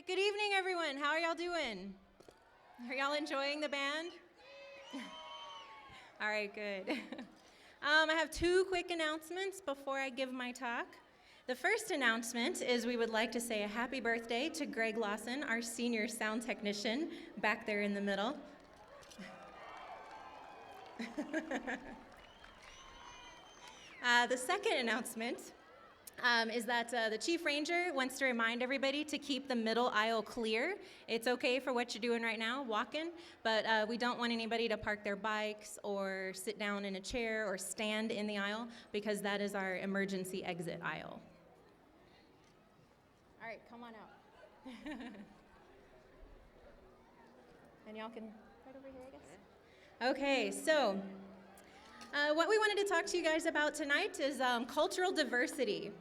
right, good evening, everyone. How are y'all doing? Are y'all enjoying the band? All right, good. I have two quick announcements before I give my talk. The first announcement is we would like to say a happy birthday to Greg Lawson, our senior sound technician, back there in the middle. The second announcement is that the Chief Ranger wants to remind everybody to keep the middle aisle clear. It's okay for what you're doing right now, walking, but we don't want anybody to park their bikes or sit down in a chair or stand in the aisle because that is our emergency exit aisle. All right, come on out. And y'all can right over here, I guess. Okay, so what we wanted to talk to you guys about tonight is cultural diversity.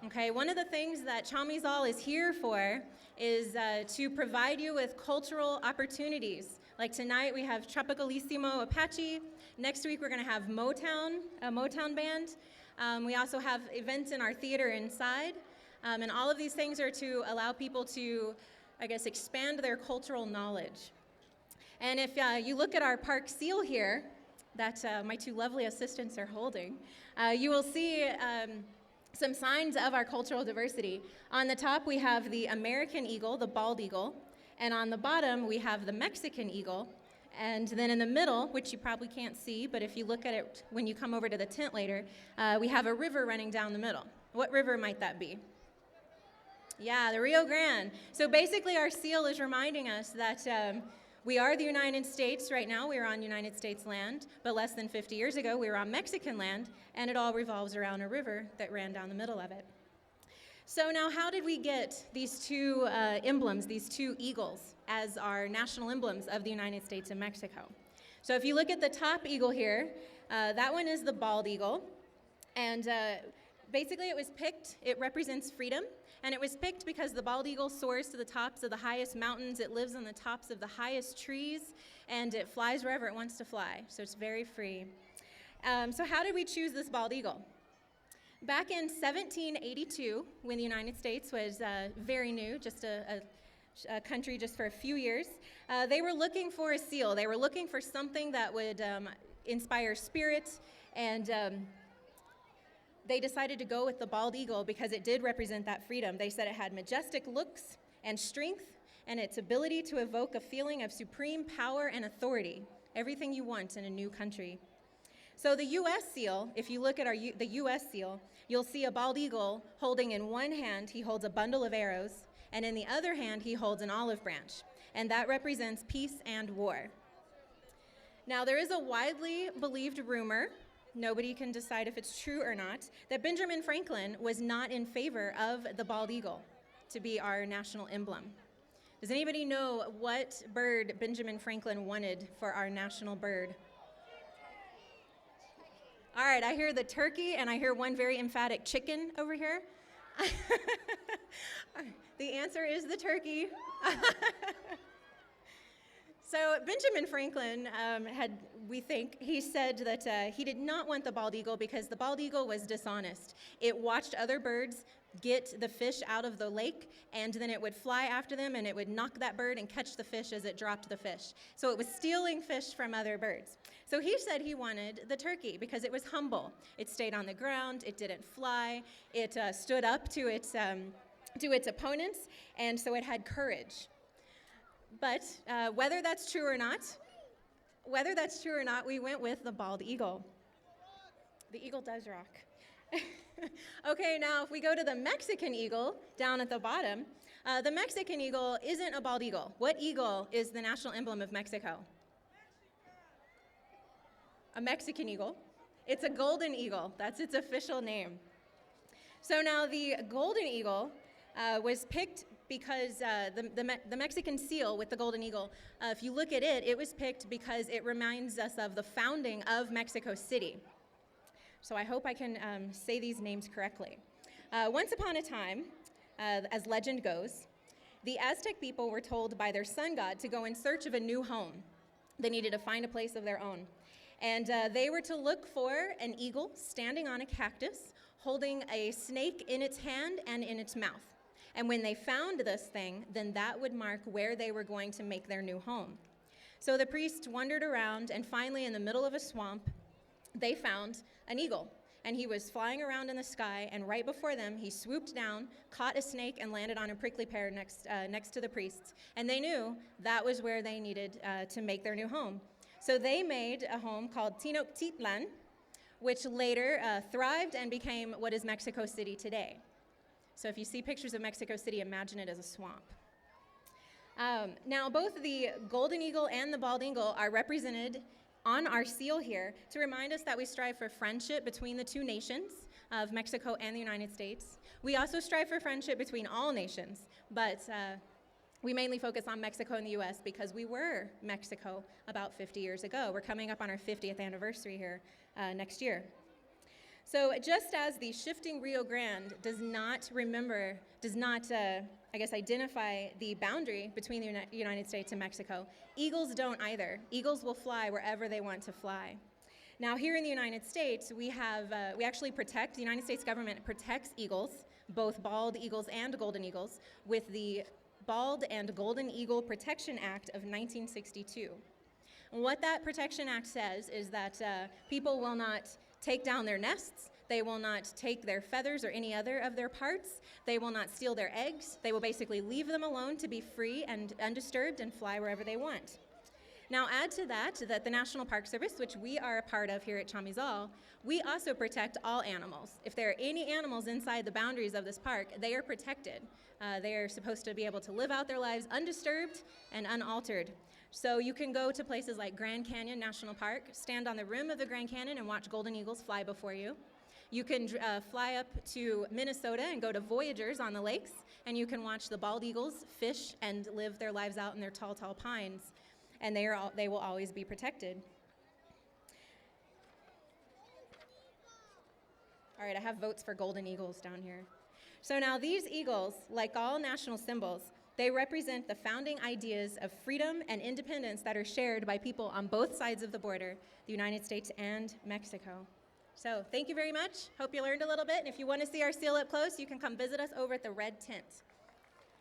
Okay, one of the things that Chamizal is here for is to provide you with cultural opportunities. Like tonight we have Tropicalissimo Apache. Next week we're going to have Motown, a Motown band. We also have events in our theater inside. And all of these things are to allow people to, I guess, expand their cultural knowledge. And if you look at our park seal here, that my two lovely assistants are holding, you will see some signs of our cultural diversity. On the top, we have the American eagle, the bald eagle, and on the bottom, we have the Mexican eagle. And then in the middle, which you probably can't see, but if you look at it when you come over to the tent later, we have a river running down the middle. What river might that be? Yeah, the Rio Grande. So basically, our seal is reminding us that we are the United States right now. We are on United States land, but less than 50 years ago, we were on Mexican land, and it all revolves around a river that ran down the middle of it. So now, how did we get these two emblems, these two eagles, as our national emblems of the United States and Mexico? So if you look at the top eagle here, that one is the bald eagle, and basically it was picked, it represents freedom. And it was picked because the bald eagle soars to the tops of the highest mountains, it lives on the tops of the highest trees, and it flies wherever it wants to fly, so it's very free. So how did we choose this bald eagle? Back in 1782, when the United States was very new, just a country just for a few years, they were looking for a seal. They were looking for something that would inspire spirit, and they decided to go with the bald eagle because it did represent that freedom. They said it had majestic looks and strength, and its ability to evoke a feeling of supreme power and authority, everything you want in a new country. So the U.S. seal, if you look at the U.S. seal, you'll see a bald eagle holding in one hand, he holds a bundle of arrows, and in the other hand, he holds an olive branch, and that represents peace and war. Now, there is a widely believed rumor, nobody can decide if it's true or not, that Benjamin Franklin was not in favor of the bald eagle to be our national emblem. Does anybody know what bird Benjamin Franklin wanted for our national bird? All right, I hear the turkey, and I hear one very emphatic chicken over here. The answer is the turkey. So Benjamin Franklin he said that he did not want the bald eagle because the bald eagle was dishonest. It watched other birds get the fish out of the lake, and then it would fly after them, and it would knock that bird and catch the fish as it dropped the fish. So it was stealing fish from other birds. So he said he wanted the turkey because it was humble. It stayed on the ground, it didn't fly, it stood up to its opponents, and so it had courage. But whether that's true or not, we went with the bald eagle. The eagle does rock. Okay, now if we go to the Mexican eagle down at the bottom, the Mexican eagle isn't a bald eagle. What eagle is the national emblem of Mexico? A Mexican eagle. It's a golden eagle. That's its official name. So now the golden eagle was picked because the Mexican seal with the golden eagle, if you look at it, it was picked because it reminds us of the founding of Mexico City. So I hope I can say these names correctly. Once upon a time, as legend goes, the Aztec people were told by their sun god to go in search of a new home. They needed to find a place of their own. And they were to look for an eagle standing on a cactus, holding a snake in its hand and in its mouth. And when they found this thing, then that would mark where they were going to make their new home. So the priests wandered around, and finally, in the middle of a swamp, they found an eagle. And he was flying around in the sky, and right before them, he swooped down, caught a snake, and landed on a prickly pear next to the priests. And they knew that was where they needed to make their new home. So they made a home called Tenochtitlan, which later thrived and became what is Mexico City today. So if you see pictures of Mexico City, imagine it as a swamp. Now, both the golden eagle and the bald eagle are represented on our seal here to remind us that we strive for friendship between the two nations of Mexico and the United States. We also strive for friendship between all nations, but we mainly focus on Mexico and the U.S. because we were Mexico about 50 years ago. We're coming up on our 50th anniversary here next year. So just as the shifting Rio Grande does not identify the boundary between the United States and Mexico, eagles don't either. Eagles will fly wherever they want to fly. Now, here in the United States, the United States government protects eagles, both bald eagles and golden eagles, with the Bald and Golden Eagle Protection Act of 1962. And what that Protection Act says is that people will not take down their nests, they will not take their feathers or any other of their parts, they will not steal their eggs, they will basically leave them alone to be free and undisturbed and fly wherever they want. Now add to that the National Park Service, which we are a part of here at Chamizal, we also protect all animals. If there are any animals inside the boundaries of this park, they are protected. They are supposed to be able to live out their lives undisturbed and unaltered. So you can go to places like Grand Canyon National Park, stand on the rim of the Grand Canyon and watch golden eagles fly before you. You can fly up to Minnesota and go to Voyagers on the lakes, and you can watch the bald eagles fish and live their lives out in their tall, tall pines, and they will always be protected. All right, I have votes for golden eagles down here. So now these eagles, like all national symbols, they represent the founding ideas of freedom and independence that are shared by people on both sides of the border, the United States and Mexico. So thank you very much. Hope you learned a little bit. And if you want to see our seal up close, you can come visit us over at the red tent.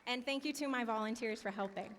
And thank you to my volunteers for helping.